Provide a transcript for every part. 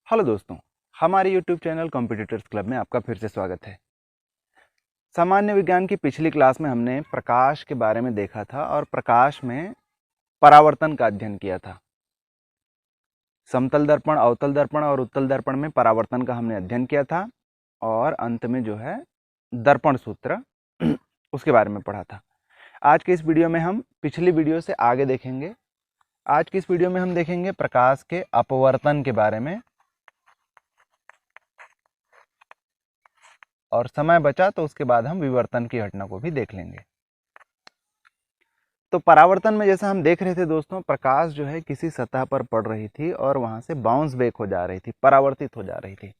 Hello दोस्तों, हमारे YouTube channel competitors club में आपका फिर से स्वागत है। सामान्य विज्ञान की पिछली क्लास में हमने प्रकाश के बारे में देखा था और प्रकाश में परावर्तन का अध्ययन किया था। समतल दर्पण, अवतल दर्पण और उत्तल दर्पण में परावर्तन का हमने अध्ययन किया था और अंत में जो है दर्पण सूत्र उसके बारे में पढ़ा था। आज के इस वीडियो में हम पिछली वीडियो से आगे देखेंगे। आज की इस वीडियो में हम देखेंगे प्रकाश के अपवर्तन के बारे में, और समय बचा तो उसके बाद हम विवर्तन की घटना को भी देख लेंगे। तो परावर्तन में जैसा हम देख रहे थे दोस्तों, प्रकाश जो है किसी सतह पर पड़ रही थी और वहां से बाउंस बैक हो जा रही थी, परावर्तित हो जा रही थी।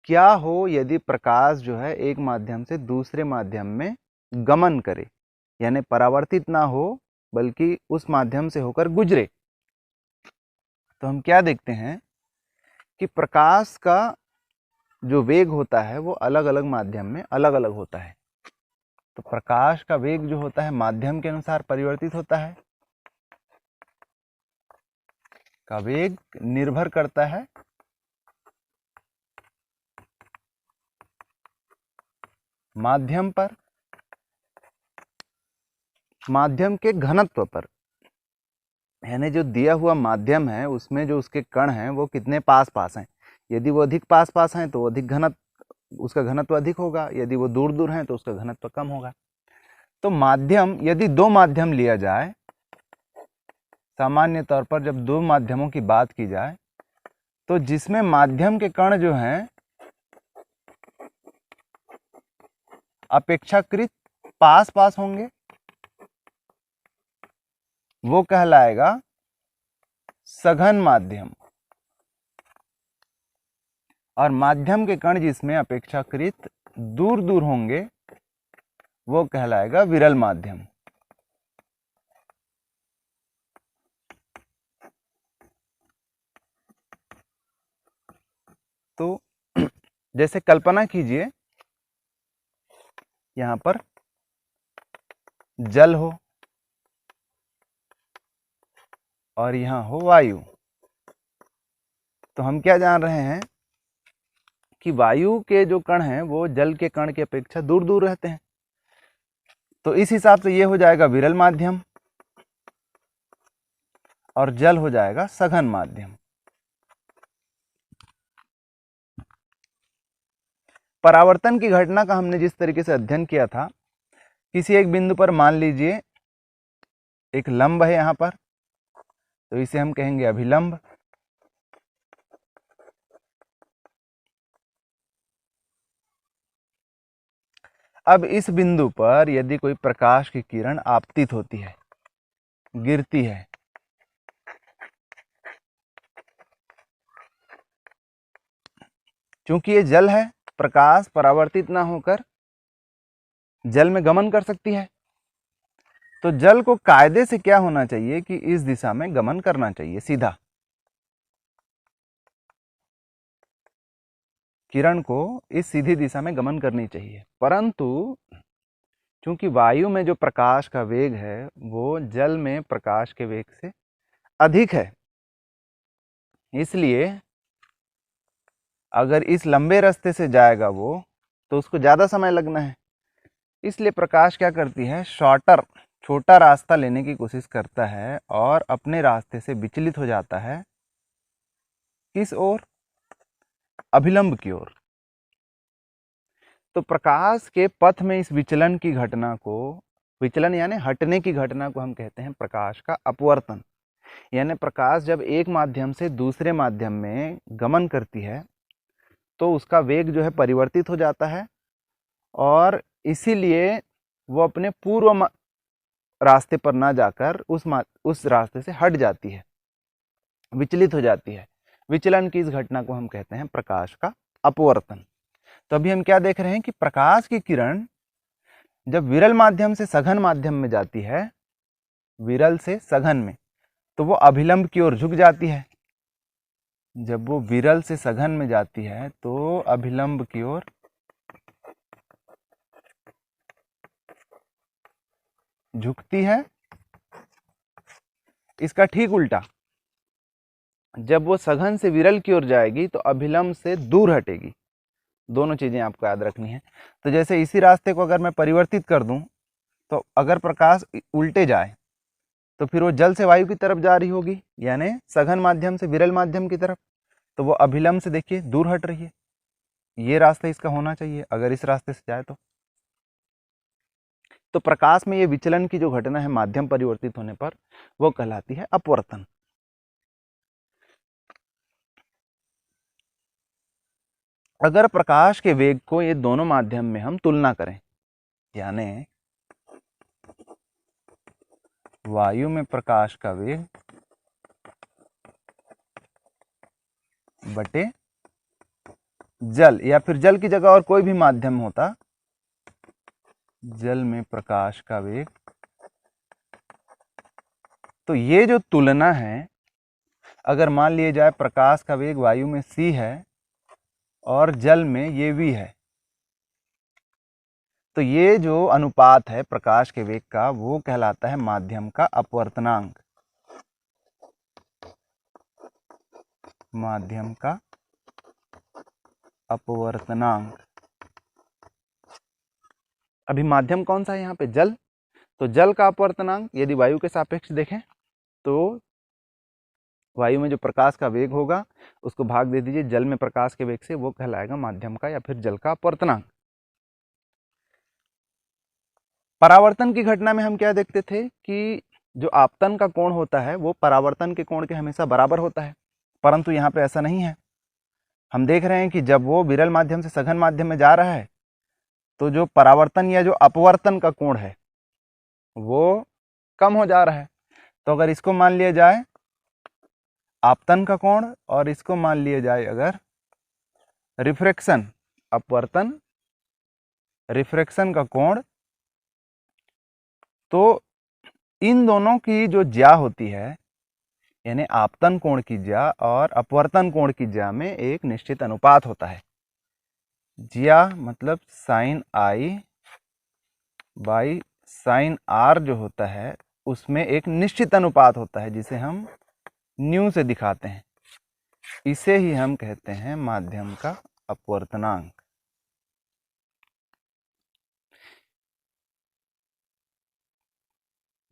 क्या हो यदि प्रकाश जो है एक माध्यम से दूसरे माध्यम में गमन करे, यानी परावर्तित ना हो बल्कि उस माध्यम से होकर गुजरे। तो हम क्या देखते हैं कि प्रकाश का जो वेग होता है वो अलग अलग माध्यम में अलग अलग होता है। तो प्रकाश का वेग जो होता है माध्यम के अनुसार परिवर्तित होता है। का वेग निर्भर करता है माध्यम पर, माध्यम के घनत्व पर, यानी जो दिया हुआ माध्यम है उसमें जो उसके कण हैं वो कितने पास पास हैं। यदि वो अधिक पास पास हैं तो वो अधिक घनत्व, उसका घनत्व अधिक होगा। यदि वो दूर दूर हैं तो उसका घनत्व कम होगा। तो माध्यम, यदि दो माध्यम लिया जाए, सामान्य तौर पर जब दो माध्यमों की बात की जाए तो जिसमें माध्यम के कण जो हैं अपेक्षाकृत पास पास होंगे वो कहलाएगा सघन माध्यम, और माध्यम के कण जिसमें अपेक्षाकृत दूर दूर होंगे वो कहलाएगा विरल माध्यम। तो जैसे कल्पना कीजिए यहां पर जल हो और यहां हो वायु। तो हम क्या जान रहे हैं कि वायु के जो कण हैं वो जल के कण की अपेक्षा दूर दूर रहते हैं। तो इस हिसाब से ये हो जाएगा विरल माध्यम और जल हो जाएगा सघन माध्यम। परावर्तन की घटना का हमने जिस तरीके से अध्ययन किया था, किसी एक बिंदु पर मान लीजिए एक लंब है यहां पर, तो इसे हम कहेंगे अभिलंब। अब इस बिंदु पर यदि कोई प्रकाश की किरण आपतित होती है, गिरती है, क्योंकि ये जल है, प्रकाश परावर्तित ना होकर जल में गमन कर सकती है। तो जल को कायदे से क्या होना चाहिए कि इस दिशा में गमन करना चाहिए, सीधा। किरण को इस सीधी दिशा में गमन करनी चाहिए, परंतु क्योंकि वायु में जो प्रकाश का वेग है वो जल में प्रकाश के वेग से अधिक है, इसलिए अगर इस लंबे रास्ते से जाएगा वो तो उसको ज़्यादा समय लगना है। इसलिए प्रकाश क्या करती है, शॉर्टर, छोटा रास्ता लेने की कोशिश करता है और अपने रास्ते से विचलित हो जाता है। किस ओर? अभिलंब की ओर। तो प्रकाश के पथ में इस विचलन की घटना को, विचलन यानी हटने की घटना को हम कहते हैं प्रकाश का अपवर्तन। यानी प्रकाश जब एक माध्यम से दूसरे माध्यम में गमन करती है तो उसका वेग जो है परिवर्तित हो जाता है और इसीलिए वो अपने पूर्व रास्ते पर ना जाकर उस रास्ते से हट जाती है, विचलित हो जाती है। विचलन की इस घटना को हम कहते हैं प्रकाश का अपवर्तन। तो अभी हम क्या देख रहे हैं कि प्रकाश की किरण जब विरल माध्यम से सघन माध्यम में जाती है, विरल से सघन में, तो वो अभिलंब की ओर झुक जाती है। जब वो विरल से सघन में जाती है तो अभिलंब की ओर झुकती है। इसका ठीक उल्टा, जब वो सघन से विरल की ओर जाएगी तो अभिलंब से दूर हटेगी। दोनों चीजें आपको याद रखनी है। तो जैसे इसी रास्ते को अगर मैं परिवर्तित कर दूं, तो अगर प्रकाश उल्टे जाए तो फिर वो जल से वायु की तरफ जा रही होगी, यानी सघन माध्यम से विरल माध्यम की तरफ, तो वो अभिलंब से देखिए दूर हट रही है। ये रास्ता इसका होना चाहिए अगर इस रास्ते से जाए तो प्रकाश में ये विचलन की जो घटना है माध्यम परिवर्तित होने पर, वो कहलाती है अपवर्तन। अगर प्रकाश के वेग को ये दोनों माध्यम में हम तुलना करें, यानी वायु में प्रकाश का वेग बटे जल, या फिर जल की जगह और कोई भी माध्यम होता, जल में प्रकाश का वेग, तो ये जो तुलना है, अगर मान लिया जाए प्रकाश का वेग वायु में c है और जल में ये v है, तो ये जो अनुपात है प्रकाश के वेग का, वो कहलाता है माध्यम का अपवर्तनांक। माध्यम का अपवर्तनांक। अभी माध्यम कौन सा है यहाँ पे? जल। तो जल का अपवर्तनांक यदि वायु के सापेक्ष देखें तो वायु में जो प्रकाश का वेग होगा उसको भाग दे दीजिए जल में प्रकाश के वेग से, वो कहलाएगा माध्यम का या फिर जल का अपवर्तनांक। परावर्तन की घटना में हम क्या देखते थे कि जो आपतन का कोण होता है वो परावर्तन के कोण के हमेशा बराबर होता है, परंतु यहाँ पे ऐसा नहीं है। हम देख रहे हैं कि जब वो विरल माध्यम से सघन माध्यम में जा रहा है तो जो परावर्तन या जो अपवर्तन का कोण है वो कम हो जा रहा है। तो अगर इसको मान लिया जाए आपतन का कोण और इसको मान लिया जाए अगर रिफ्रैक्शन, अपवर्तन रिफ्रैक्शन का कोण, तो इन दोनों की जो ज्या होती है, यानी आपतन कोण की ज्या और अपवर्तन कोण की ज्या में एक निश्चित अनुपात होता है। ज्या मतलब sine i by sine r जो होता है उसमें एक निश्चित अनुपात होता है जिसे हम न्यू से दिखाते हैं। इसे ही हम कहते हैं माध्यम का अपवर्तनांक।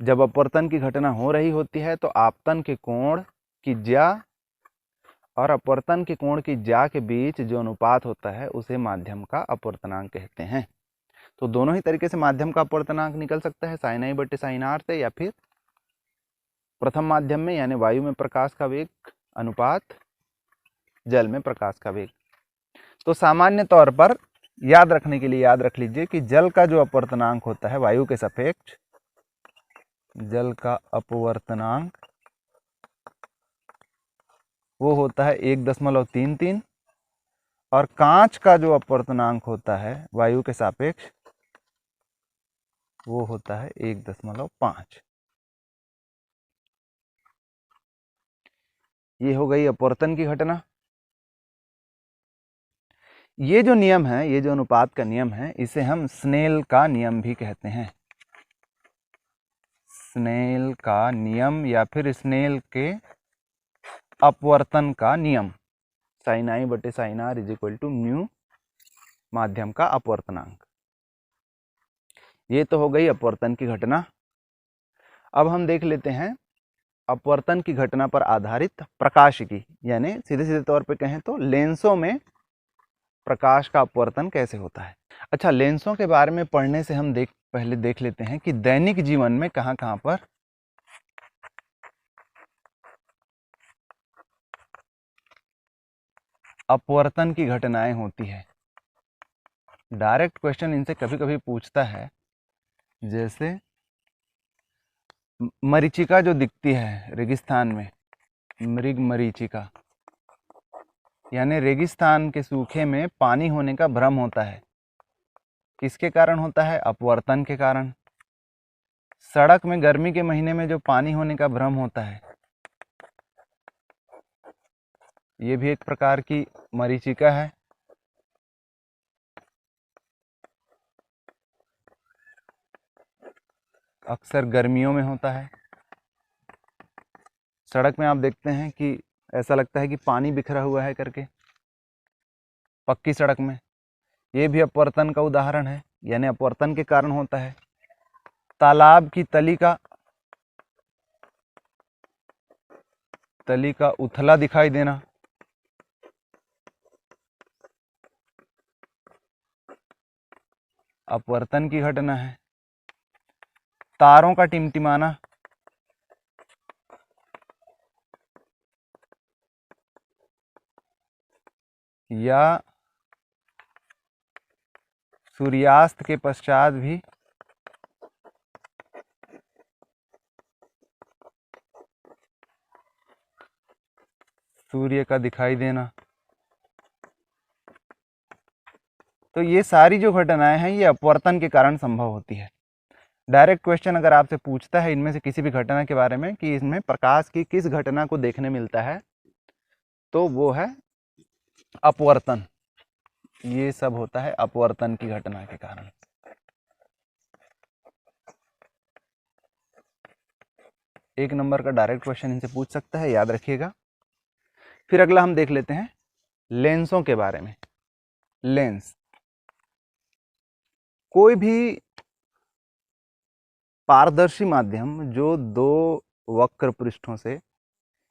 जब अपवर्तन की घटना हो रही होती है तो आपतन के कोण की ज्या और अपवर्तन के कोण की ज्या के बीच जो अनुपात होता है उसे माध्यम का अपवर्तनांक कहते हैं। तो दोनों ही तरीके से माध्यम का अपवर्तनांक निकल सकता है, साइन आई बटे साइन आर से, या फिर प्रथम माध्यम में यानी वायु में प्रकाश का वेग अनुपात जल में प्रकाश का वेग। तो सामान्य तौर पर याद रखने के लिए याद रख लीजिए कि जल का जो अपवर्तनांक होता है वायु के सापेक्ष, जल का अपवर्तनांक वो होता है 1.33, और कांच का जो अपवर्तनांक होता है वायु के सापेक्ष वो होता है 1.5। ये हो गई अपवर्तन की घटना। ये जो नियम है, ये जो अनुपात का नियम है, इसे हम स्नेल का नियम भी कहते हैं। स्नेल का नियम या फिर स्नेल के अपवर्तन का नियम, साइन आई बटे sine r is equal to mu माध्यम का अपवर्तनांक। ये तो हो गई अपवर्तन की घटना। अब हम देख लेते हैं अपवर्तन की घटना पर आधारित प्रकाशिकी, यानी सीधे सीधे तौर पे कहें तो लेंसों में प्रकाश का अपवर्तन कैसे होता है। अच्छा, लेंसों के बारे में पढ़ने से हम पहले देख लेते हैं कि दैनिक जीवन में कहां कहां पर अपवर्तन की घटनाएं होती है। डायरेक्ट क्वेश्चन इनसे कभी कभी पूछता है, जैसे मरीचिका जो दिखती है रेगिस्तान में, मृग मरीचिका, यानी रेगिस्तान के सूखे में पानी होने का भ्रम होता है। किसके कारण होता है? अपवर्तन के कारण। सड़क में गर्मी के महीने में जो पानी होने का भ्रम होता है, ये भी एक प्रकार की मरीचिका है। अक्सर गर्मियों में होता है। सड़क में आप देखते हैं कि ऐसा लगता है कि पानी बिखरा हुआ है करके पक्की सड़क में। ये भी अपवर्तन का उदाहरण है, यानी अपवर्तन के कारण होता है। तालाब की तली का उथला दिखाई देना, अपवर्तन की घटना है। तारों का टिमटिमाना, या सूर्यास्त के पश्चात भी सूर्य का दिखाई देना। तो ये सारी जो घटनाएं हैं ये अपवर्तन के कारण संभव होती है। डायरेक्ट क्वेश्चन अगर आपसे पूछता है इनमें से किसी भी घटना के बारे में कि इसमें प्रकाश की किस घटना को देखने मिलता है, तो वो है अपवर्तन। ये सब होता है अपवर्तन की घटना के कारण। एक नंबर का डायरेक्ट क्वेश्चन इनसे पूछ सकता है, याद रखिएगा। फिर अगला हम देख लेते हैं लेंसों के बारे में। लेंस, कोई भी पारदर्शी माध्यम जो दो वक्र पृष्ठों से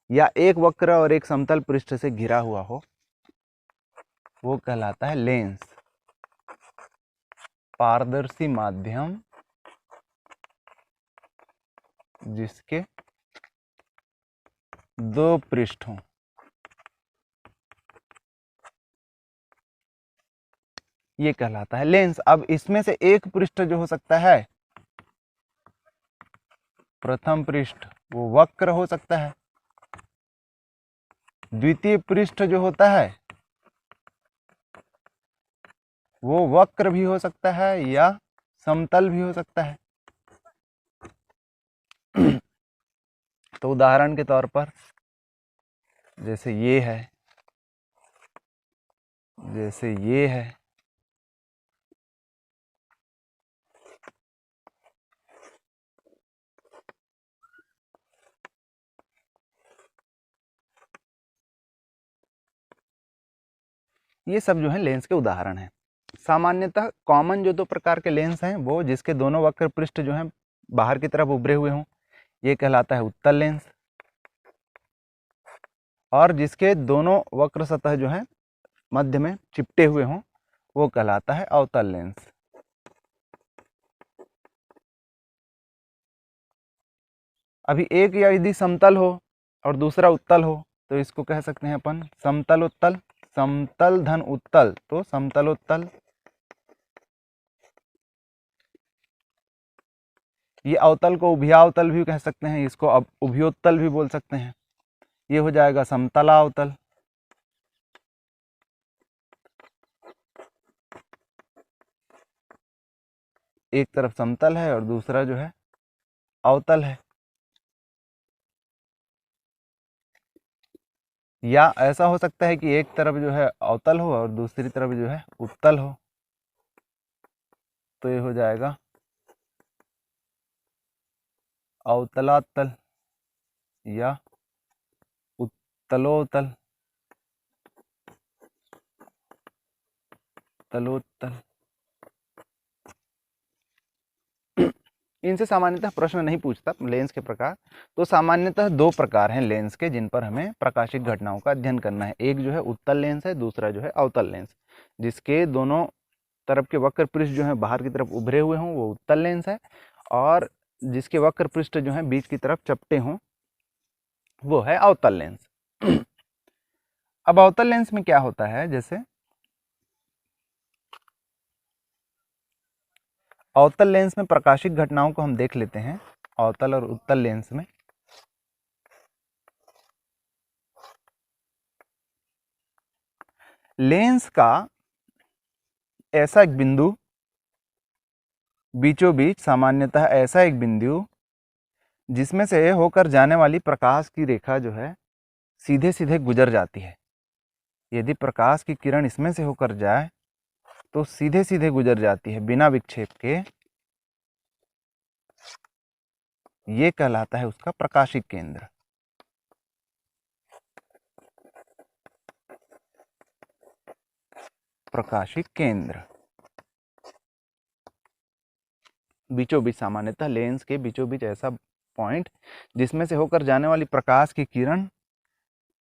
या एक वक्र और एक समतल पृष्ठ से घिरा हुआ हो, वो कहलाता है लेंस। पारदर्शी माध्यम जिसके दो पृष्ठों, ये कहलाता है लेंस। अब इसमें से एक पृष्ठ जो हो सकता है, प्रथम पृष्ठ, वो वक्र हो सकता है। द्वितीय पृष्ठ जो होता है वो वक्र भी हो सकता है या समतल भी हो सकता है। तो उदाहरण के तौर पर जैसे ये है, जैसे ये है, ये सब जो है लेंस के उदाहरण हैं। सामान्यतः कॉमन जो दो प्रकार के लेंस हैं वो जिसके दोनों वक्र पृष्ठ जो हैं बाहर की तरफ उभरे हुए हों, ये कहलाता है उत्तल लेंस। और जिसके दोनों वक्र सतह जो है मध्य में चिपटे हुए हों, वो कहलाता है अवतल लेंस। अभी एक यदि समतल हो और दूसरा उत्तल हो तो इसको कह सकते हैं अपन समतल उत्तल। समतल धन उत्तल तो समतल उत्तल। ये अवतल को उभयावतल भी कह सकते हैं, इसको अब उभयोत्तल भी बोल सकते हैं। ये हो जाएगा समतलावतल। एक तरफ समतल है और दूसरा जो है अवतल है। या ऐसा हो सकता है कि एक तरफ जो है अवतल हो और दूसरी तरफ जो है उत्तल हो, तो ये हो जाएगा अवतलातल या उत्तलोत्तल, तलोत्तल। इनसे सामान्यतः प्रश्न नहीं पूछता लेंस के प्रकार। तो सामान्यतः दो प्रकार हैं लेंस के जिन पर हमें प्रकाशिक घटनाओं का अध्ययन करना है। एक जो है उत्तल लेंस है, दूसरा जो है अवतल लेंस। जिसके दोनों तरफ के वक्र पृष्ठ जो है बाहर की तरफ उभरे हुए हों वो उत्तल लेंस है, और जिसके वक्र पृष्ठ जो है बीच की तरफ चपटे हों वो है अवतल लेंस। अब अवतल लेंस में क्या होता है, जैसे अवतल लेंस में प्रकाशिक घटनाओं को हम देख लेते हैं। अवतल और उत्तल लेंस में लेंस का ऐसा एक बिंदु, बीचों बीच सामान्यतः ऐसा एक बिंदु जिसमें से होकर जाने वाली प्रकाश की रेखा जो है सीधे सीधे गुजर जाती है। यदि प्रकाश की किरण इसमें से होकर जाए तो सीधे सीधे गुजर जाती है बिना विक्षेप के, ये कहलाता है उसका प्रकाशिक केंद्र। प्रकाशिक केंद्र बीचों बीच, सामान्यतः लेंस के बीचों बीच ऐसा पॉइंट जिसमें से होकर जाने वाली प्रकाश की किरण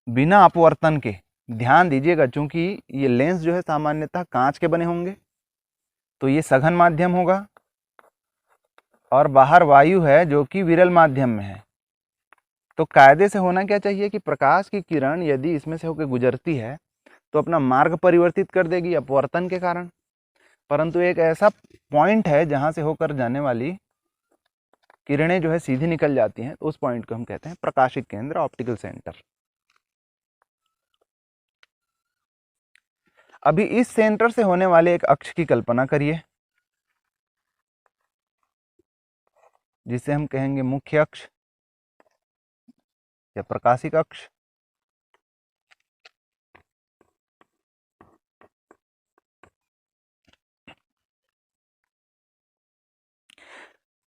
बिना अपवर्तन के, ध्यान दीजिएगा चूंकि ये लेंस जो है सामान्यतः कांच के बने होंगे तो ये सघन माध्यम होगा और बाहर वायु है जो कि विरल माध्यम में है। तो कायदे से होना क्या चाहिए कि प्रकाश की किरण यदि इसमें से होकर गुजरती है तो अपना मार्ग परिवर्तित कर देगी अपवर्तन के कारण, परंतु एक ऐसा पॉइंट है जहां से होकर जाने वाली किरणें जो है सीधी निकल जाती हैं, तो उस पॉइंट को हम कहते हैं प्रकाशिक केंद्र, ऑप्टिकल सेंटर। अभी इस सेंटर से होने वाले एक अक्ष की कल्पना करिए जिसे हम कहेंगे मुख्य अक्ष या प्रकाशिक अक्ष।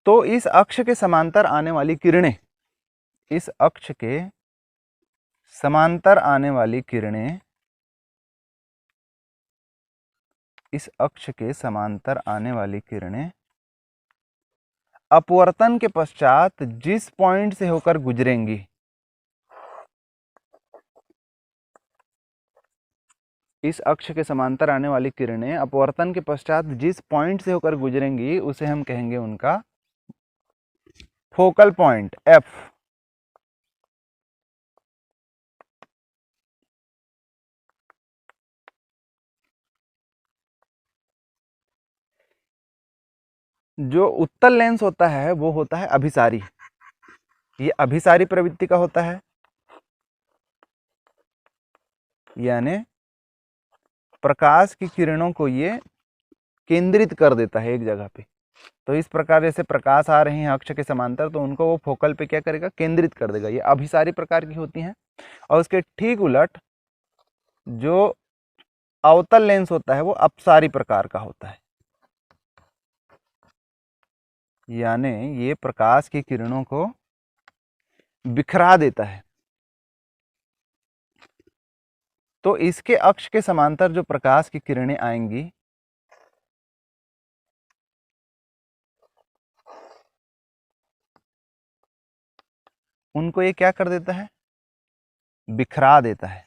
तो इस अक्ष के समांतर आने वाली किरणें, इस अक्ष के समांतर आने वाली किरणें, इस अक्ष के समांतर आने वाली किरणें अपवर्तन के पश्चात जिस पॉइंट से होकर गुजरेंगी, इस अक्ष के समांतर आने वाली किरणें अपवर्तन के पश्चात जिस पॉइंट से होकर गुजरेंगी उसे हम कहेंगे उनका फोकल पॉइंट एफ। जो उत्तल लेंस होता है वो होता है अभिसारी, ये अभिसारी प्रवृत्ति का होता है, यानी प्रकाश की किरणों को ये केंद्रित कर देता है एक जगह पे। तो इस प्रकार जैसे प्रकाश आ रहे हैं अक्ष के समांतर तो उनको वो फोकल पे क्या करेगा, केंद्रित कर देगा। ये अभिसारी प्रकार की होती हैं। और उसके ठीक उलट जो अवतल लेंस होता है वो अपसारी प्रकार का होता है, यानी ये प्रकाश की किरणों को बिखरा देता है। तो इसके अक्ष के समांतर जो प्रकाश की किरणें आएंगी उनको ये क्या कर देता है, बिखरा देता है।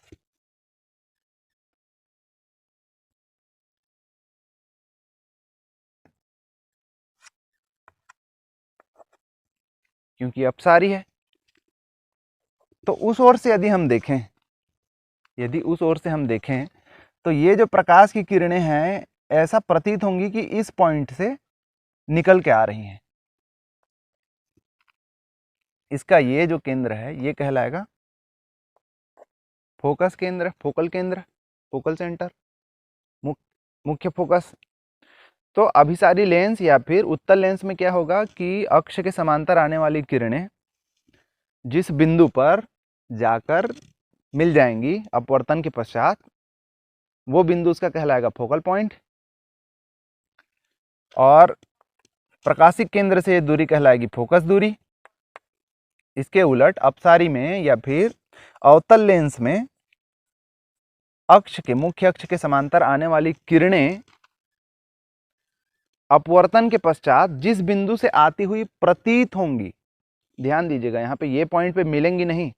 क्योंकि अपसारी है। तो उस ओर से यदि हम देखें, यदि उस ओर से हम देखें तो ये जो प्रकाश की किरणें हैं ऐसा प्रतीत होंगी कि इस पॉइंट से निकल के आ रही हैं। इसका ये जो केंद्र है ये कहलाएगा फोकस केंद्र, फोकल केंद्र, फोकल सेंटर, मुख्य फोकस। तो अभिसारी लेंस या फिर उत्तल लेंस में क्या होगा कि अक्ष के समांतर आने वाली किरणें जिस बिंदु पर जाकर मिल जाएंगी अपवर्तन के पश्चात, वो बिंदु उसका कहलाएगा फोकल पॉइंट। और प्रकाशिक केंद्र से दूरी कहलाएगी फोकस दूरी। इसके उलट अपसारी में या फिर अवतल लेंस में अक्ष के, मुख्य अक्ष के समांतर आने वाली किरणें अपवर्तन के पश्चात जिस बिंदु से आती हुई प्रतीत होंगी, ध्यान दीजिएगा यहाँ पे ये पॉइंट पे मिलेंगी नहीं,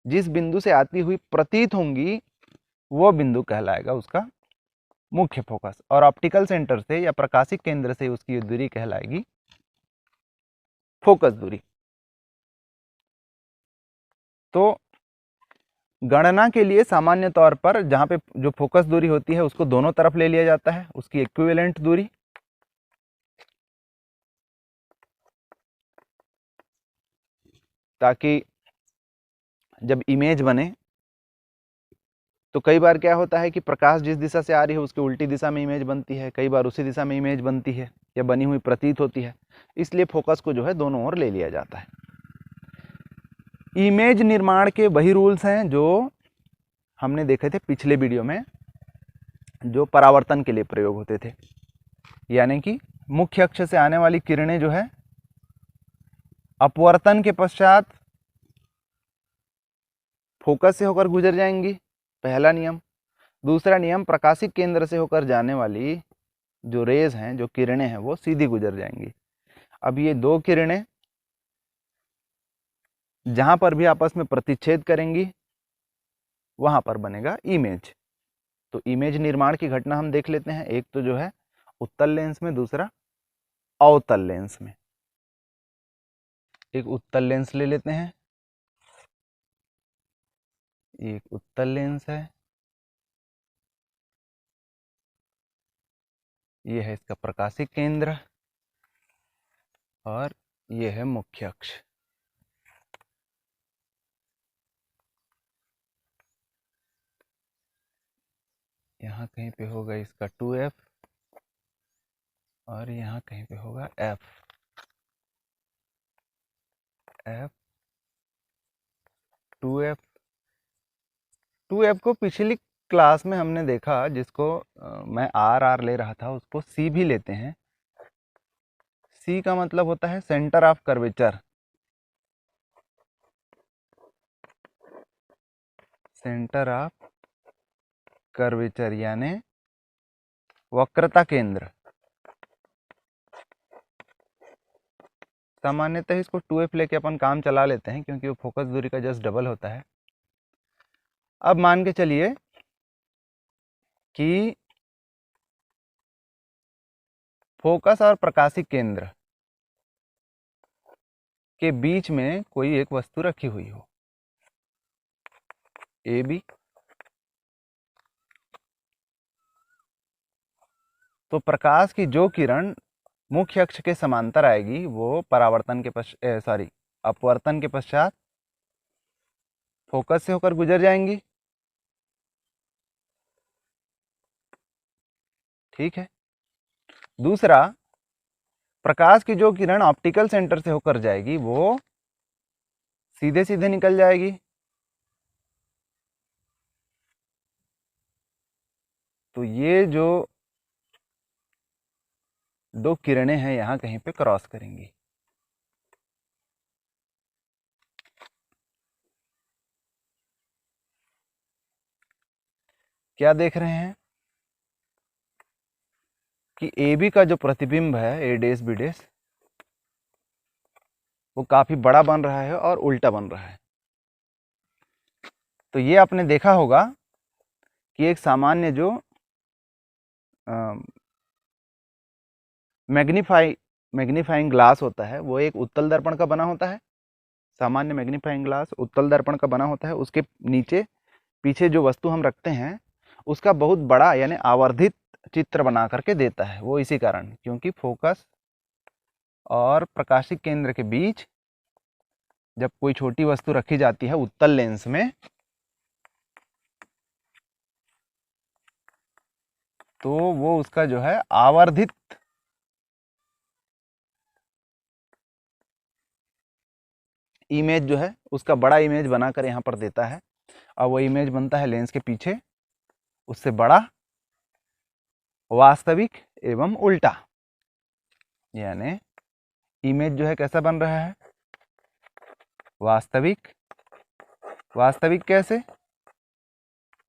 जिस बिंदु से आती हुई प्रतीत होंगी वो बिंदु कहलाएगा उसका मुख्य फोकस। और ऑप्टिकल सेंटर से या प्रकाशिक केंद्र से उसकी दूरी कहलाएगी फोकस दूरी। तो गणना के लिए सामान्य तौर पर जहां पे जो फोकस दूरी होती है उसको दोनों तरफ ले लिया जाता है, उसकी इक्विवेलेंट दूरी। ताकि जब इमेज बने तो कई बार क्या होता है कि प्रकाश जिस दिशा से आ रही है उसके उल्टी दिशा में इमेज बनती है, कई बार उसी दिशा में इमेज बनती है या बनी हुई प्रतीत होती है। इसलिए फोकस को जो है दोनों ओर ले लिया जाता है। इमेज निर्माण के वही रूल्स हैं जो हमने देखे थे पिछले वीडियो में, जो परावर्तन के लिए प्रयोग होते थे। यानी कि मुख्य अक्ष से आने वाली किरणें जो है अपवर्तन के पश्चात फोकस से होकर गुजर जाएंगी, पहला नियम। दूसरा नियम, प्रकाशिक केंद्र से होकर जाने वाली जो रेज हैं, जो किरणें हैं, वो सीधी गुजर जाएंगी। अब ये दो किरणें जहां पर भी आपस में प्रतिच्छेद करेंगी वहां पर बनेगा इमेज। तो इमेज निर्माण की घटना हम देख लेते हैं। एक तो जो है उत्तल लेंस में, दूसरा अवतल लेंस में। एक उत्तल लेंस ले लेते हैं, एक उत्तल लेंस है, ये है इसका प्रकाशिक केंद्र और ये है मुख्य अक्ष। यहाँ कहीं पे होगा इसका 2f और यहाँ कहीं पे होगा f। f 2f 2f को पिछली क्लास में हमने देखा, जिसको मैं आर ले रहा था, उसको c भी लेते हैं। c का मतलब होता है centre of curvature. Centre of curvature यानी वक्रता केंद्र। सामान्यतः इसको 2f लेके अपन काम चला लेते हैं क्योंकि वो फोकस दूरी का जस्ट डबल होता है। अब मान के चलिए कि फोकस और प्रकाशिक केंद्र के बीच में कोई एक वस्तु रखी हुई हो, ए बी। तो प्रकाश की जो किरण मुख्य अक्ष के समांतर आएगी वो परावर्तन के अपवर्तन के पश्चात फोकस से होकर गुजर जाएंगी। ठीक है। दूसरा, प्रकाश की जो किरण ऑप्टिकल सेंटर से होकर जाएगी वो सीधे सीधे निकल जाएगी। तो ये जो दो किरणें हैं यहां कहीं पे क्रॉस करेंगी। क्या देख रहे हैं कि ए बी का जो प्रतिबिंब है, ए डैश बी डैश, वो काफी बड़ा बन रहा है और उल्टा बन रहा है। तो ये आपने देखा होगा कि एक सामान्य जो मैग्नीफाइंग ग्लास होता है वो एक उत्तल दर्पण का बना होता है। सामान्य मैग्नीफाइंग ग्लास उत्तल दर्पण का बना होता है। उसके नीचे पीछे जो वस्तु हम रखते हैं उसका बहुत बड़ा यानी आवर्धित चित्र बना करके देता है। वो इसी कारण, क्योंकि फोकस और प्रकाशिक केंद्र के बीच जब कोई छोटी वस्तु रखी जाती है उत्तल लेंस में, तो वो उसका जो है आवर्धित इमेज जो है उसका बड़ा इमेज बनाकर यहाँ पर देता है। और वो इमेज बनता है लेंस के पीछे उससे बड़ा, वास्तविक एवं उल्टा। यानी इमेज जो है कैसा बन रहा है, वास्तविक। वास्तविक कैसे?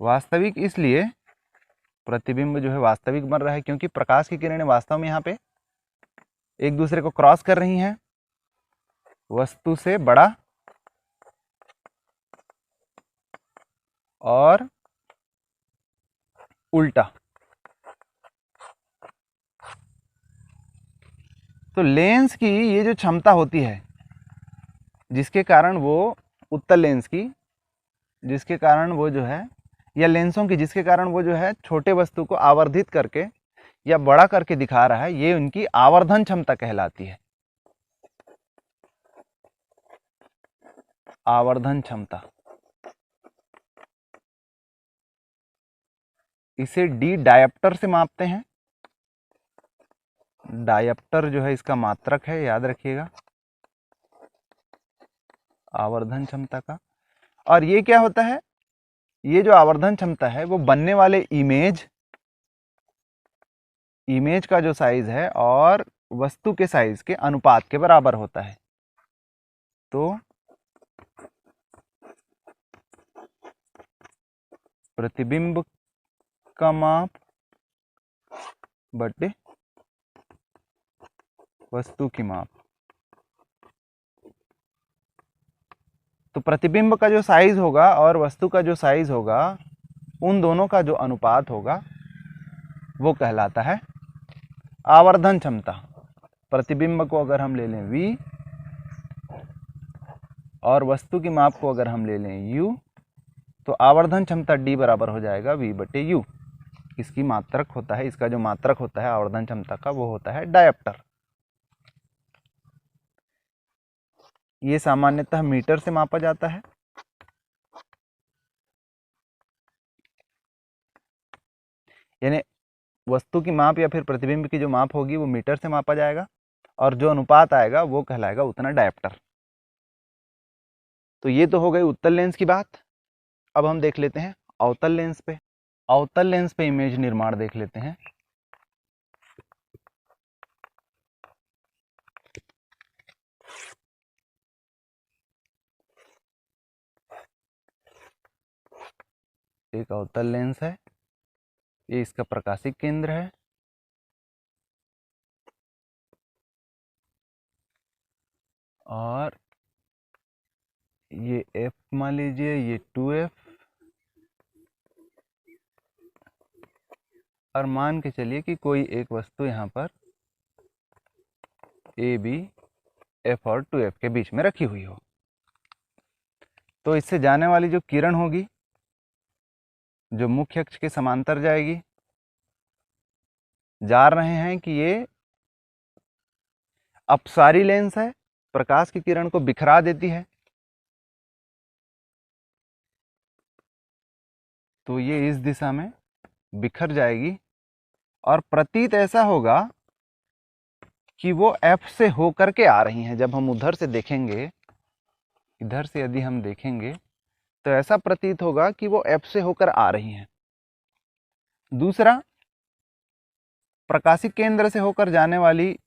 वास्तविक इसलिए प्रतिबिंब जो है वास्तविक बन रहा है क्योंकि प्रकाश की किरणें वास्तव में यहाँ पे एक दूसरे को क्रॉस कर रही हैं, वस्तु से बड़ा और उल्टा। तो लेंस की ये जो क्षमता होती है जिसके कारण वो उत्तल लेंस की, जिसके कारण वो जो है, या लेंसों की जिसके कारण वो जो है छोटे वस्तु को आवर्धित करके या बड़ा करके दिखा रहा है, ये उनकी आवर्धन क्षमता कहलाती है। आवर्धन क्षमता। इसे डी डायप्टर से मापते हैं। डायप्टर जो है इसका मात्रक है, याद रखिएगा, आवर्धन क्षमता का। और ये क्या होता है, ये जो आवर्धन क्षमता है वो बनने वाले इमेज का जो साइज है और वस्तु के साइज के अनुपात के बराबर होता है। तो प्रतिबिंब का माप बटे वस्तु की माप। तो प्रतिबिंब का जो साइज होगा और वस्तु का जो साइज होगा, उन दोनों का जो अनुपात होगा वो कहलाता है आवर्धन क्षमता। प्रतिबिंब को अगर हम ले लें v और वस्तु की माप को अगर हम ले लें u, तो आवर्धन क्षमता d बराबर हो जाएगा v बटे u। इसकी मात्रक होता है, इसका जो मात्रक होता है आवर्धन क्षमता का, वो होता है डायप्टर। ये सामान्यतः मीटर से मापा जाता है। यानी वस्तु की माप या फिर प्रतिबिंब की जो माप होगी वो मीटर से मापा जाएगा और जो अनुपात आएगा वो कहलाएगा उतना डायप्टर। तो ये तो हो गई उत्तल लेंस की बात। अब हम देख लेते हैं अवतल लेंस पे। अवतल लेंस पे इमेज निर्माण देख लेते हैं। एक अवतल लेंस है, ये इसका प्रकाशिक केंद्र है और ये f मान लीजिए, ये 2f, और मान के चलिए कि कोई एक वस्तु यहाँ पर ए बी f और 2f के बीच में रखी हुई हो। तो इससे जाने वाली जो किरण होगी, जो मुख्य अक्ष के समांतर जाएगी, जान रहे हैं कि ये अपसारी लेंस है, प्रकाश की किरण को बिखरा देती है। तो ये इस दिशा में बिखर जाएगी और प्रतीत ऐसा होगा कि वो f से होकर के आ रही हैं। जब हम उधर से देखेंगे, इधर से यदि हम देखेंगे तो ऐसा प्रतीत होगा कि वो f से होकर आ रही हैं। दूसरा, प्रकाशिक केंद्र से होकर जाने वाली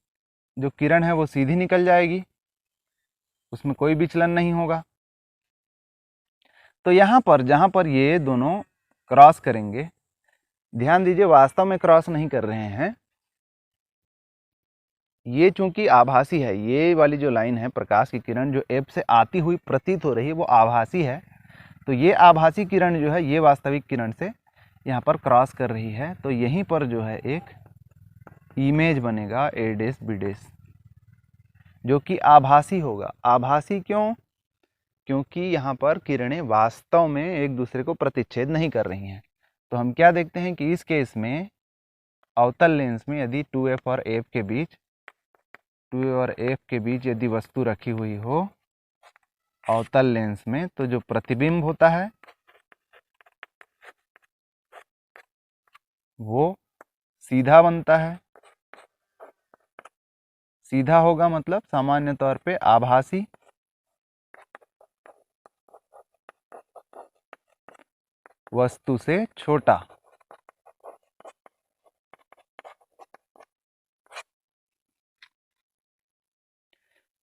जो किरण है वो सीधी निकल जाएगी, उसमें कोई विचलन नहीं होगा। तो यहाँ पर जहाँ पर ये दोनों क्रॉस करेंगे, ध्यान दीजिए वास्तव में क्रॉस नहीं कर रहे हैं, ये चूंकि आभासी है, ये वाली जो लाइन है प्रकाश की किरण जो f से आती हुई प्रतीत हो रही है वो आभासी है। तो ये आभासी किरण जो है ये वास्तविक किरण से यहाँ पर क्रॉस कर रही है। तो यहीं पर जो है एक इमेज बनेगा a डैश b डैश, जो कि आभासी होगा। आभासी क्यों? क्योंकि यहाँ पर किरणें वास्तव में एक दूसरे को प्रतिच्छेद नहीं कर रही हैं। तो हम क्या देखते हैं कि इस केस में अवतल लेंस में यदि 2f और f के बीच, 2 और f के बीच यदि वस्तु रखी हुई हो अवतल लेंस में, तो जो प्रतिबिंब होता है वो सीधा बनता है। सीधा होगा मतलब सामान्य तौर पे आभासी, वस्तु से छोटा।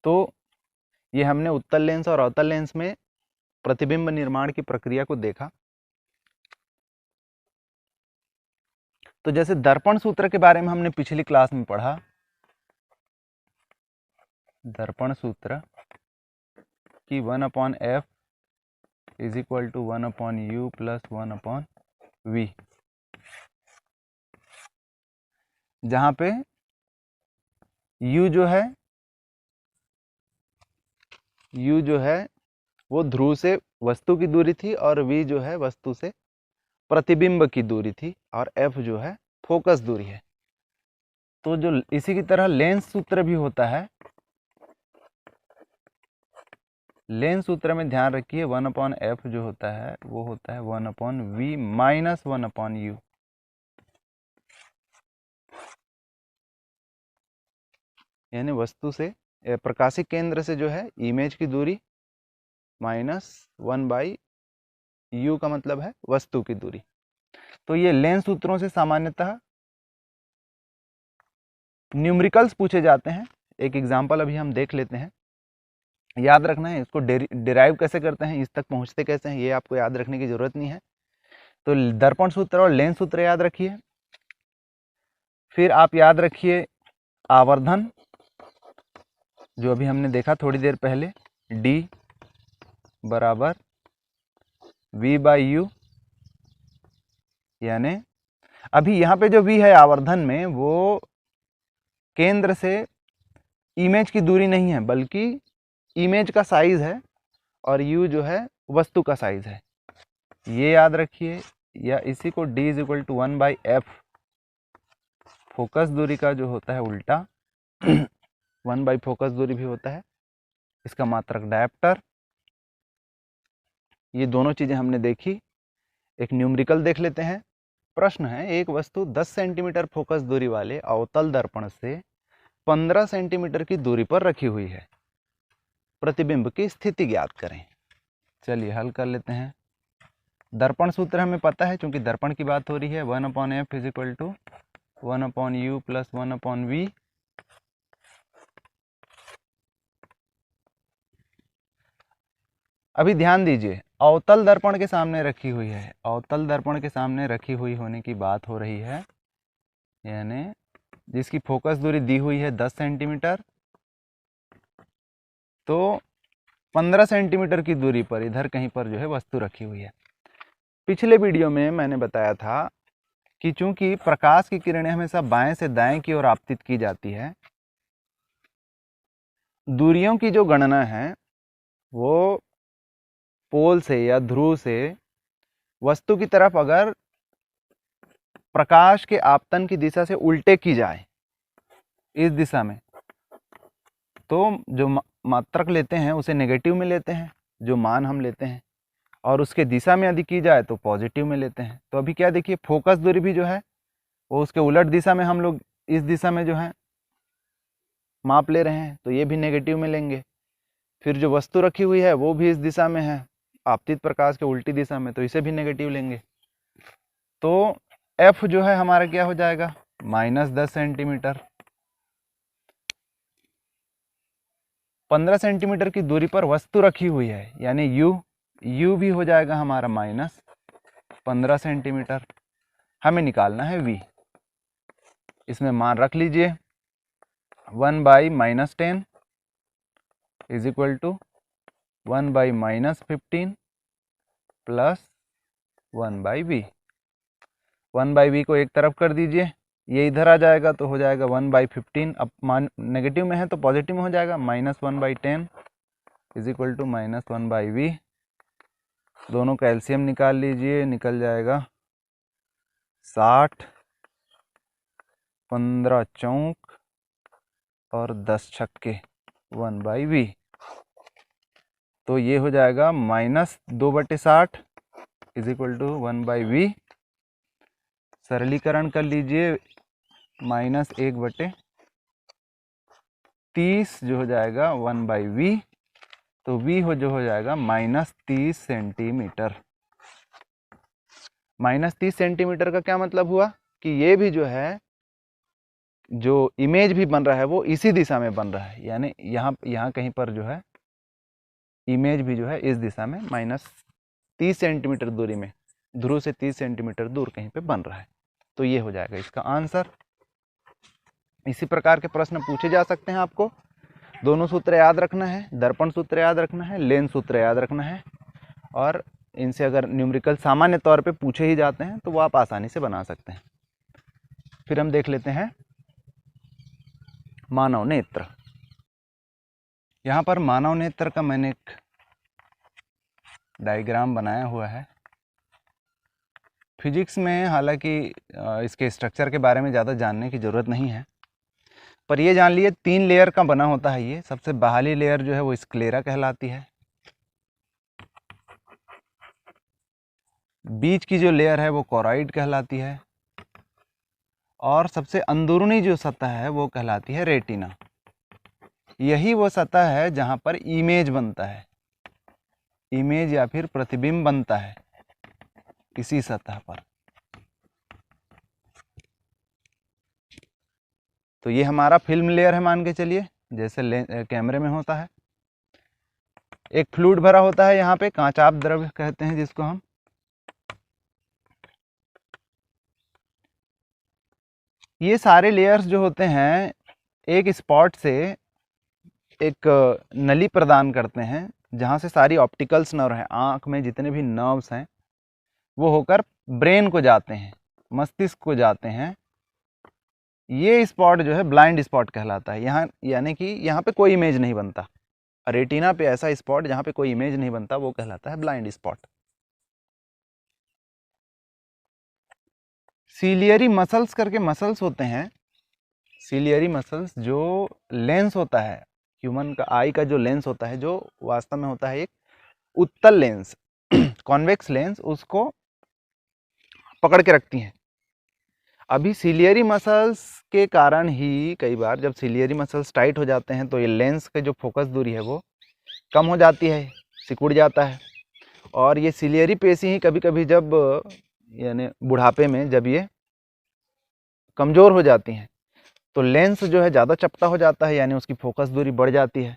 तो ये हमने उत्तल लेंस और अवतल लेंस में प्रतिबिंब निर्माण की प्रक्रिया को देखा। तो जैसे दर्पण सूत्र के बारे में हमने पिछली क्लास में पढ़ा, दर्पण सूत्र कि 1/f is equal to 1/u plus 1/v, जहां पे u जो है वो ध्रुव से वस्तु की दूरी थी और v जो है वस्तु से प्रतिबिंब की दूरी थी और f जो है फोकस दूरी है। तो जो इसी की तरह लेंस सूत्र भी होता है। लेंस सूत्र में ध्यान रखिए 1/f जो होता है वो होता है 1/v माइनस 1/u। यानी वस्तु से प्रकाशिक केंद्र से जो है इमेज की दूरी माइनस 1/u का मतलब है वस्तु की दूरी। तो ये लेंस सूत्रों से सामान्यतः न्यूमेरिकल्स पूछे जाते हैं। एक एग्जांपल अभी हम देख लेते हैं। याद रखना है इसको, डिराइव कैसे करते हैं, इस तक पहुंचते कैसे हैं, ये आपको याद रखने की जरूरत नहीं है। तो दर्पण सूत्र और लेंस सूत्र याद रखिए। फिर आप याद रखिए आवर्धन, जो अभी हमने देखा थोड़ी देर पहले, D बराबर V/U, यानी अभी यहाँ पे जो V है आवर्धन में, वो केंद्र से इमेज की दूरी नहीं है, बल्कि इमेज का साइज है, और U जो है वस्तु का साइज है, ये याद रखिए। या इसी को D = 1/F, फोकस दूरी का जो होता है उल्टा 1/, फोकस दूरी भी होता है, इसका मात्रक डायप्टर। ये दोनों चीजें हमने देखी। एक न्यूमेरिकल देख लेते हैं। प्रश्न है, एक वस्तु 10 सेंटीमीटर फोकस दूरी वाले अवतल दर्पण से 15 सेंटीमीटर की दूरी पर रखी हुई है, प्रतिबिंब की स्थिति ज्ञात करें। चलिए हल कर लेते हैं। दर्पण सूत्र हमें पता है, क्योंकि दर्पण की बात हो रही है। 1/F = 1/U + 1/V। अभी ध्यान दीजिए, अवतल दर्पण के सामने रखी हुई है, अवतल दर्पण के सामने रखी हुई होने की बात हो रही है, यानी जिसकी फोकस दूरी दी हुई है 10 सेंटीमीटर, तो 15 सेंटीमीटर की दूरी पर इधर कहीं पर जो है वस्तु रखी हुई है। पिछले वीडियो में मैंने बताया था कि चूंकि प्रकाश की किरणें हमेशा बाएं से दाएं की ओर आपतित की जाती है, दूरियों की जो गणना है वो पोल से या ध्रुव से वस्तु की तरफ अगर प्रकाश के आपतन की दिशा से उल्टे की जाए, इस दिशा में, तो जो मात्रक लेते हैं उसे नेगेटिव में लेते हैं, जो मान हम लेते हैं, और उसके दिशा में यदि की जाए तो पॉजिटिव में लेते हैं। तो अभी क्या देखिए, फोकस दूरी भी जो है वो उसके उलट दिशा में हम लोग इस दिशा में जो है माप ले रहे हैं, तो ये भी नेगेटिव में लेंगे। फिर जो वस्तु रखी हुई है वो भी इस दिशा में है, आपतित प्रकाश के उल्टी दिशा में, तो इसे भी नेगेटिव लेंगे। तो F जो है हमारा क्या हो जाएगा, -10 सेंटीमीटर। 15 सेंटीमीटर की दूरी पर वस्तु रखी हुई है, यानी U भी हो जाएगा हमारा -15 सेंटीमीटर। हमें निकालना है V। इसमें मान रख लीजिए, 1/-10 = 1/-15 + 1/V। 1/V को एक तरफ कर दीजिए, ये इधर आ जाएगा तो हो जाएगा 1/15। अब मान नेगेटिव में है तो पॉजिटिव में हो जाएगा, -1/10 = -1/V। दोनों का एलसीएम निकाल लीजिए, निकल जाएगा 60, 15 चौक और 10 छक्के 1/V। तो ये हो जाएगा -2/60 = 1/V। सरलीकरण कर लीजिए, -1/30 जो हो जाएगा 1/V। तो V जो हो जाएगा -30 सेंटीमीटर। -30 सेंटीमीटर का क्या मतलब हुआ कि ये भी जो है, जो इमेज भी बन रहा है वो इसी दिशा में बन रहा है, यानी यहाँ कहीं पर जो है इमेज भी जो है इस दिशा में -30 सेंटीमीटर दूरी में, ध्रुव से 30 सेंटीमीटर दूर कहीं पे बन रहा है। तो ये हो जाएगा इसका आंसर। इसी प्रकार के प्रश्न पूछे जा सकते हैं आपको। दोनों सूत्र याद रखना है, दर्पण सूत्र याद रखना है, लेंस सूत्र याद रखना है, और इनसे अगर न्यूमेरिकल सामान्य तौर पे पूछे ही जाते हैं तो वो आप आसानी से बना सकते हैं। फिर हम देख लेते हैं मानव नेत्र। यहाँ पर मानव नेत्र का मैंने एक डायग्राम बनाया हुआ है। फिजिक्स में हालांकि इसके स्ट्रक्चर के बारे में ज़्यादा जानने की ज़रूरत नहीं है, पर ये जान लिए 3 लेयर का बना होता है ये। सबसे बाहरी लेयर जो है वो स्क्लेरा कहलाती है, बीच की जो लेयर है वो कोरॉइड कहलाती है, और सबसे अंदरूनी जो सतह है वो कहलाती है रेटिना। यही वो सतह है जहाँ पर इमेज बनता है, इमेज या फिर प्रतिबिंब बनता है किसी सतह पर। तो ये हमारा फिल्म लेयर है, मान के चलिए, जैसे कैमरे में होता है। एक फ्लूइड भरा होता है यहाँ पे, कांचाप द्रव्य कहते हैं जिसको हम। ये सारे लेयर्स जो होते हैं एक स्पॉट से एक नली प्रदान करते हैं, जहाँ से सारी ऑप्टिकल्स नर्व हैं, आँख में जितने भी नर्व्स हैं वो होकर ब्रेन को जाते हैं, मस्तिष्क को जाते हैं। ये स्पॉट जो है ब्लाइंड स्पॉट कहलाता है। यहाँ यानी कि यहाँ पे कोई इमेज नहीं बनता। रेटिना पे ऐसा स्पॉट जहाँ पे कोई इमेज नहीं बनता वो कहलाता है ब्लाइंड स्पॉट। सीलियरी मसल्स करके मसल्स होते हैं। सीलियरी मसल्स जो लेंस होता है ह्यूमन का, आई का जो लेंस होता है, जो वास्तव में होता है एक उत्तल लेंस कॉन्वेक्स लेंस, उसको पकड़ के रखती हैं। अभी सीलियरी मसल्स के कारण ही कई बार जब सीलियरी मसल्स टाइट हो जाते हैं तो ये लेंस का जो फोकस दूरी है वो कम हो जाती है, सिकुड़ जाता है। और ये सीलियरी पेशी ही कभी कभी जब यानी बुढ़ापे में जब ये कमज़ोर हो जाती हैं तो लेंस जो है ज़्यादा चपटा हो जाता है, यानी उसकी फोकस दूरी बढ़ जाती है।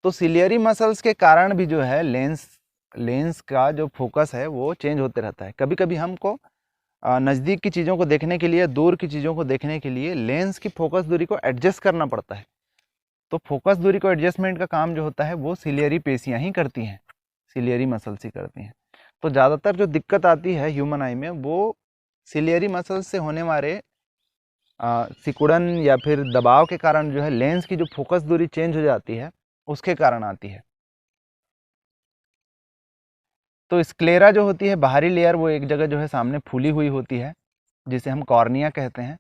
तो सीलियरी मसल्स के कारण भी जो है लेंस का जो फोकस है वो चेंज होते रहता है। कभी कभी हमको नज़दीक की चीज़ों को देखने के लिए, दूर की चीज़ों को देखने के लिए लेंस की फोकस दूरी को एडजस्ट करना पड़ता है। तो फोकस दूरी को एडजस्टमेंट का काम जो होता है वो सीलियरी पेशियाँ ही करती हैं, सीलियरी मसल्स ही करती हैं। तो ज़्यादातर जो दिक्कत आती है ह्यूमन आई में वो सीलियरी मसल्स से होने वाले सिकुड़न या फिर दबाव के कारण जो है लेंस की जो फोकस दूरी चेंज हो जाती है उसके कारण आती है। तो स्क्लेरा जो होती है बाहरी लेयर, वो एक जगह जो है सामने फूली हुई होती है जिसे हम कॉर्निया कहते हैं।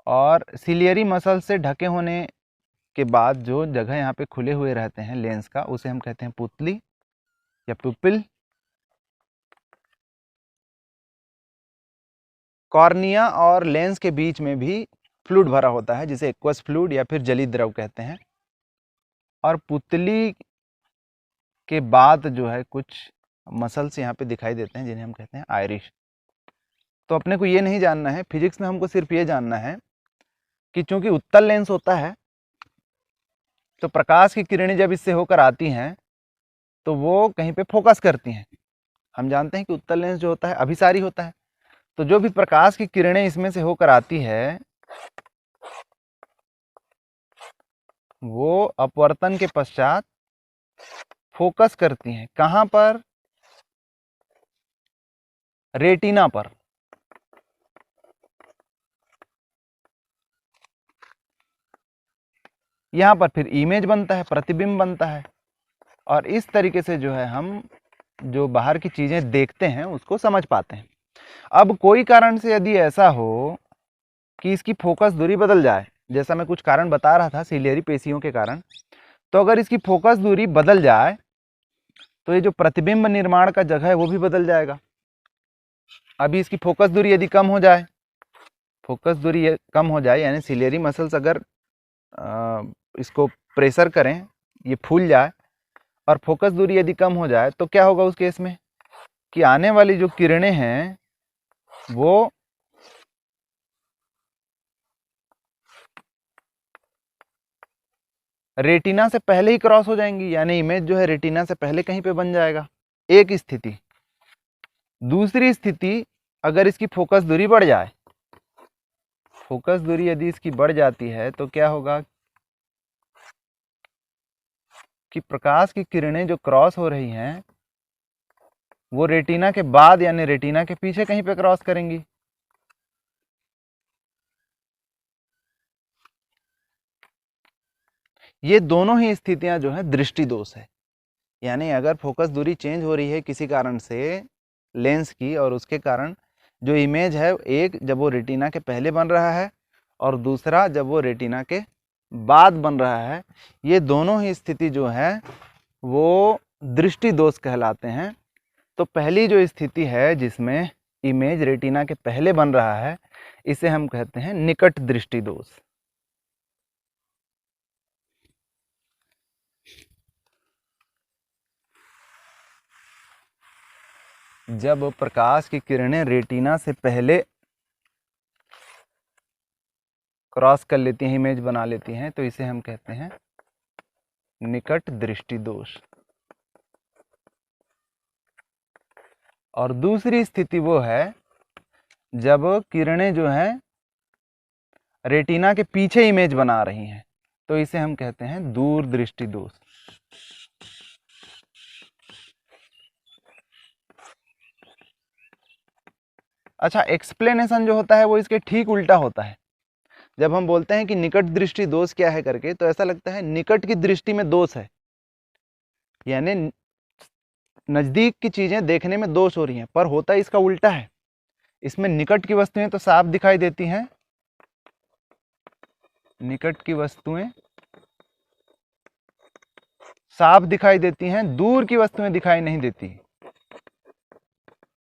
और सीलियरी मसल से ढके होने के बाद जो जगह यहाँ पे खुले हुए रहते हैं लेंस का, उसे हम कहते हैं पुतली या पुपिल। कॉर्निया और लेंस के बीच में भी फ्लूइड भरा होता है जिसे एक्वस फ्लूइड या फिर जली द्रव कहते हैं। और पुतली के बाद जो है कुछ मसल्स यहाँ पे दिखाई देते हैं जिन्हें हम कहते हैं आयरिश। तो अपने को ये नहीं जानना है, फिजिक्स में हमको सिर्फ ये जानना है कि चूंकि उत्तल लेंस होता है तो प्रकाश की किरणें जब इससे होकर आती हैं तो वो कहीं पे फोकस करती हैं। हम जानते हैं कि उत्तल लेंस जो होता है अभिसारी होता है, तो जो भी प्रकाश की किरणें इसमें से होकर आती है वो अपवर्तन के पश्चात फोकस करती हैं। कहाँ पर? रेटिना पर। यहाँ पर फिर इमेज बनता है, प्रतिबिंब बनता है, और इस तरीके से जो है हम जो बाहर की चीज़ें देखते हैं उसको समझ पाते हैं। अब कोई कारण से यदि ऐसा हो कि इसकी फोकस दूरी बदल जाए, जैसा मैं कुछ कारण बता रहा था सीलियरी पेशियों के कारण, तो अगर इसकी फोकस दूरी बदल जाए तो ये जो प्रतिबिंब निर्माण का जगह है वो भी बदल जाएगा। अभी इसकी फोकस दूरी यदि कम हो जाए, फोकस दूरी कम हो जाए यानी सीलियरी मसल्स अगर इसको प्रेशर करें, ये फूल जाए और फोकस दूरी यदि कम हो जाए तो क्या होगा उस केस में कि आने वाली जो किरणें हैं वो रेटिना से पहले ही क्रॉस हो जाएंगी, यानी इमेज जो है रेटिना से पहले कहीं पे बन जाएगा। एक स्थिति। दूसरी स्थिति, अगर इसकी फोकस दूरी बढ़ जाए, फोकस दूरी यदि इसकी बढ़ जाती है तो क्या होगा कि प्रकाश की किरणें जो क्रॉस हो रही हैं वो रेटिना के बाद यानी रेटिना के पीछे कहीं पे क्रॉस करेंगी। ये दोनों ही स्थितियां जो है दृष्टि दोष है। यानी अगर फोकस दूरी चेंज हो रही है किसी कारण से लेंस की, और उसके कारण जो इमेज है एक जब वो रेटिना के पहले बन रहा है और दूसरा जब वो रेटिना के बाद बन रहा है, ये दोनों ही स्थिति जो है वो दृष्टि दोष कहलाते हैं। तो पहली जो स्थिति है जिसमें इमेज रेटिना के पहले बन रहा है इसे हम कहते हैं निकट दृष्टि दोष। जब प्रकाश की किरणें रेटिना से पहले क्रॉस कर लेती हैं, इमेज बना लेती हैं, तो इसे हम कहते हैं निकट दृष्टि दोष। और दूसरी स्थिति वो है जब किरणें जो हैं रेटिना के पीछे इमेज बना रही हैं, तो इसे हम कहते हैं दूरदृष्टि दोष। अच्छा, एक्सप्लेनेशन जो होता है वो इसके ठीक उल्टा होता है। जब हम बोलते हैं कि निकट दृष्टि दोष क्या है करके, तो ऐसा लगता है निकट की दृष्टि में दोष है, यानी नजदीक की चीजें देखने में दोष हो रही हैं, पर होता इसका उल्टा है। इसमें निकट की वस्तुएं तो साफ दिखाई देती हैं, निकट की वस्तुएं साफ दिखाई देती हैं, दूर की वस्तुएं दिखाई नहीं देती।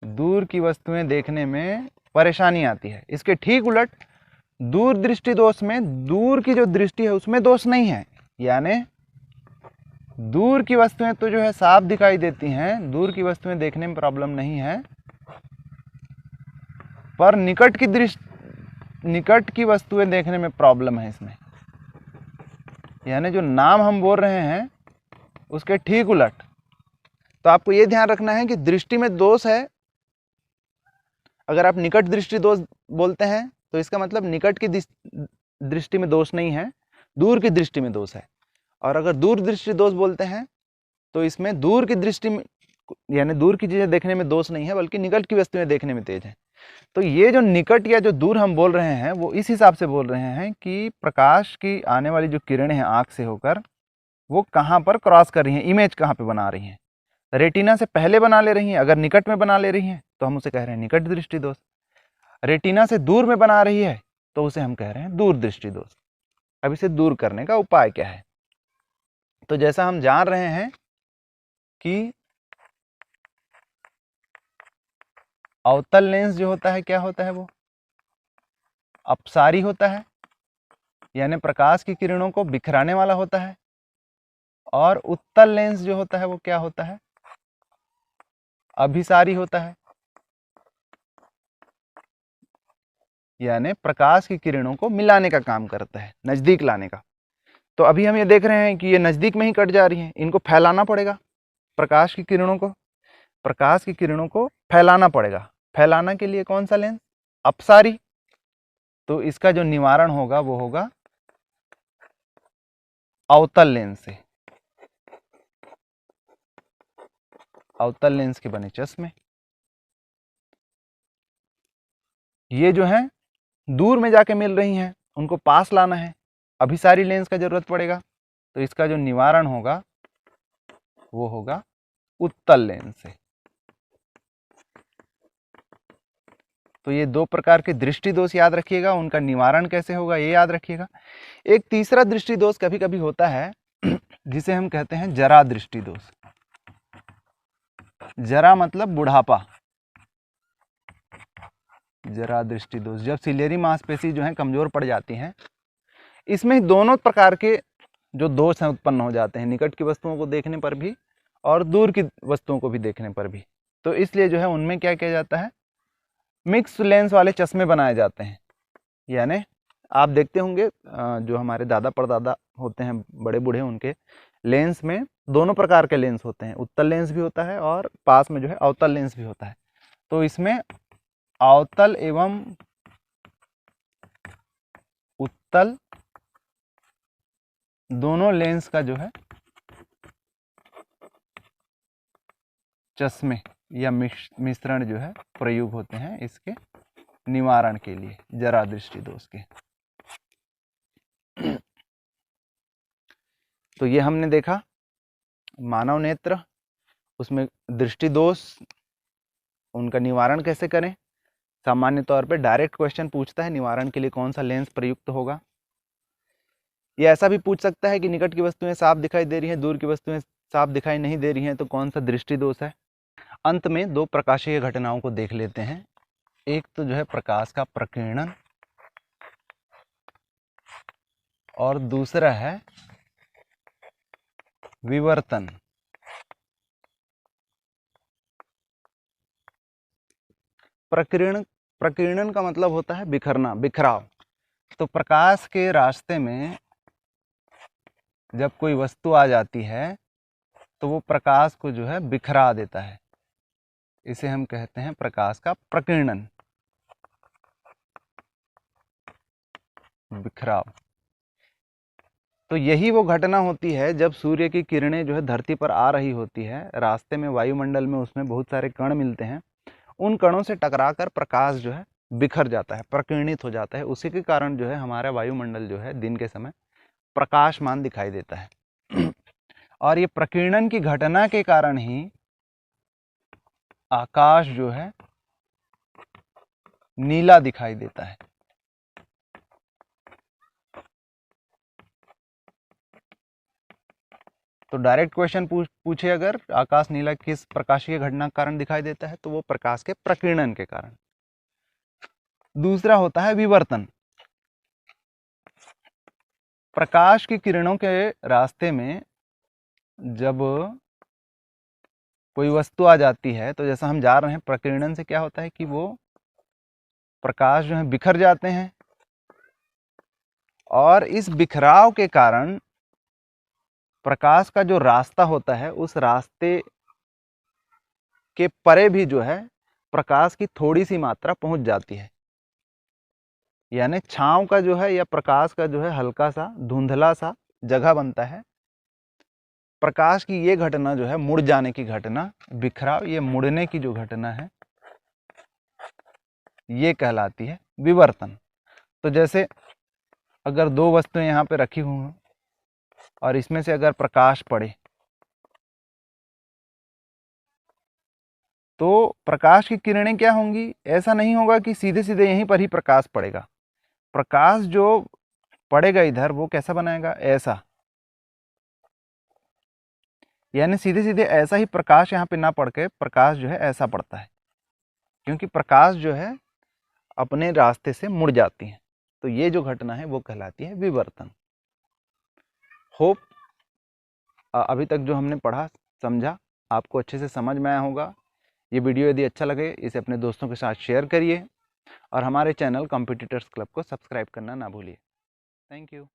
दूर की वस्तुएं देखने में परेशानी आती है। इसके ठीक उलट दूर दृष्टि दोष में दूर की जो दृष्टि है उसमें दोष नहीं है, यानी दूर की वस्तुएं तो जो है साफ दिखाई देती हैं, दूर की वस्तुएं देखने में प्रॉब्लम नहीं है, पर निकट की वस्तुएं देखने में प्रॉब्लम है इसमें। यानी जो नाम हम बोल रहे हैं उसके ठीक उलट। तो आपको यह ध्यान रखना है कि दृष्टि में दोष है। अगर आप निकट दृष्टि दोष बोलते हैं तो इसका मतलब निकट की दृष्टि में दोष नहीं है, दूर की दृष्टि में दोष है। और अगर दूर दृष्टि दोष बोलते हैं तो इसमें दूर की दृष्टि में, यानी दूर की चीजें देखने में दोष नहीं है, बल्कि निकट की वस्तुएं देखने में तेज है। तो ये जो निकट या जो दूर हम बोल रहे हैं वो इस हिसाब से बोल रहे हैं कि प्रकाश की आने वाली जो किरणें हैं आंख से होकर वो कहाँ पर क्रॉस कर रही हैं, इमेज कहाँ पे बना रही हैं। रेटिना से पहले बना ले रही हैं, अगर निकट में बना ले रही हैं तो हम उसे कह रहे हैं निकट दृष्टि दोष। रेटिना से दूर में बना रही है तो उसे हम कह रहे हैं दूर दृष्टि दोष। अब इसे दूर करने का उपाय क्या है? तो जैसा हम जान रहे हैं कि अवतल लेंस जो होता है क्या होता है, वो अपसारी होता है, यानी प्रकाश की किरणों को बिखराने वाला होता है। और उत्तल लेंस जो होता है वो क्या होता है? अभिसारी होता है, यानी प्रकाश की किरणों को मिलाने का काम करता है, नजदीक लाने का। तो अभी हम ये देख रहे हैं कि ये नजदीक में ही कट जा रही हैं, इनको फैलाना पड़ेगा। प्रकाश की किरणों को फैलाना पड़ेगा। फैलाना के लिए कौन सा लेंस? अपसारी। तो इसका जो निवारण होगा वो होगा अवतल लेंस से, अवतल लेंस के बने चश्मे। ये जो है दूर में जाके मिल रही हैं, उनको पास लाना है, अभिसारी लेंस का जरूरत पड़ेगा। तो इसका जो निवारण होगा वो होगा उत्तल लेंस से। तो ये दो प्रकार के दृष्टि दोष याद रखिएगा, उनका निवारण कैसे होगा ये याद रखिएगा। एक तीसरा दृष्टि दोष कभी कभी होता है जिसे हम कहते हैं जरा दृष्टि दोष। जरा मतलब बुढ़ापा, जरा दृष्टि दोष। जब सिलेरी मांसपेशी जो है कमजोर पड़ जाती हैं, इसमें दोनों प्रकार के जो दोष हैं उत्पन्न हो जाते हैं, निकट की वस्तुओं को देखने पर भी और दूर की वस्तुओं को भी देखने पर भी। तो इसलिए जो है उनमें क्या किया जाता है, मिक्स लेंस वाले चश्मे बनाए जाते हैं। यानी आप देखते होंगे जो हमारे दादा परदादा होते हैं, बड़े बूढ़े, उनके लेंस में दोनों प्रकार के लेंस होते हैं, उत्तल लेंस भी होता है और पास में जो है अवतल लेंस भी होता है। तो इसमें अवतल एवं उत्तल दोनों लेंस का जो है चश्मे या मिश्रण जो है प्रयोग होते हैं इसके निवारण के लिए, जरा दृष्टि दोष के। तो ये हमने देखा मानव नेत्र, उसमें दृष्टि दोष, उनका निवारण कैसे करें। सामान्य तौर पे डायरेक्ट क्वेश्चन पूछता है निवारण के लिए कौन सा लेंस प्रयुक्त होगा। ये ऐसा भी पूछ सकता है कि निकट की वस्तुएं साफ दिखाई दे रही हैं, दूर की वस्तुएं साफ दिखाई नहीं दे रही हैं, तो कौन सा दृष्टि दोष है। अंत में दो प्रकाशीय घटनाओं को देख लेते हैं। एक तो जो है प्रकाश का प्रकीर्णन और दूसरा है विवर्तन। प्रकीर्णन का मतलब होता है बिखरना, बिखराव। तो प्रकाश के रास्ते में जब कोई वस्तु आ जाती है तो वो प्रकाश को जो है बिखरा देता है, इसे हम कहते हैं प्रकाश का प्रकीर्णन। बिखराव। तो यही वो घटना होती है जब सूर्य की किरणें जो है धरती पर आ रही होती है, रास्ते में वायुमंडल में उसमें बहुत सारे कण मिलते हैं, उन कणों से टकराकर प्रकाश जो है बिखर जाता है, प्रकीर्णित हो जाता है। उसी के कारण जो है हमारा वायुमंडल जो है दिन के समय प्रकाशमान दिखाई देता है। और ये प्रकीर्णन की घटना के कारण ही आकाश जो है नीला दिखाई देता है। तो डायरेक्ट क्वेश्चन पूछे अगर आकाश नीला किस प्रकाशीय घटना के कारण दिखाई देता है, तो वो प्रकाश के प्रकीर्णन के कारण। दूसरा होता है विवर्तन। प्रकाश की किरणों के रास्ते में जब कोई वस्तु आ जाती है, तो जैसा हम जा रहे हैं, प्रकीर्णन से क्या होता है कि वो प्रकाश जो है बिखर जाते हैं, और इस बिखराव के कारण प्रकाश का जो रास्ता होता है, उस रास्ते के परे भी जो है प्रकाश की थोड़ी सी मात्रा पहुंच जाती है। यानी छांव का जो है या प्रकाश का जो है हल्का सा धुंधला सा जगह बनता है। प्रकाश की ये घटना जो है मुड़ जाने की घटना, बिखराव, ये मुड़ने की जो घटना है, ये कहलाती है विवर्तन। तो जैसे अगर दो वस्तुएं यहाँ पे रखी हुई हैं और इसमें से अगर प्रकाश पड़े, तो प्रकाश की किरणें क्या होंगी? ऐसा नहीं होगा कि सीधे सीधे यहीं पर ही प्रकाश पड़ेगा। प्रकाश जो पड़ेगा इधर, वो कैसा बनाएगा? ऐसा। यानी सीधे सीधे ऐसा ही प्रकाश यहाँ पे ना पड़ के प्रकाश जो है ऐसा पड़ता है, क्योंकि प्रकाश जो है अपने रास्ते से मुड़ जाती है। तो ये जो घटना है वो कहलाती है विवर्तन। होप अभी तक जो हमने पढ़ा समझा आपको अच्छे से समझ में आया होगा। ये वीडियो यदि अच्छा लगे इसे अपने दोस्तों के साथ शेयर करिए और हमारे चैनल कॉम्पिटिटर्स क्लब को सब्सक्राइब करना ना भूलिए। Thank you.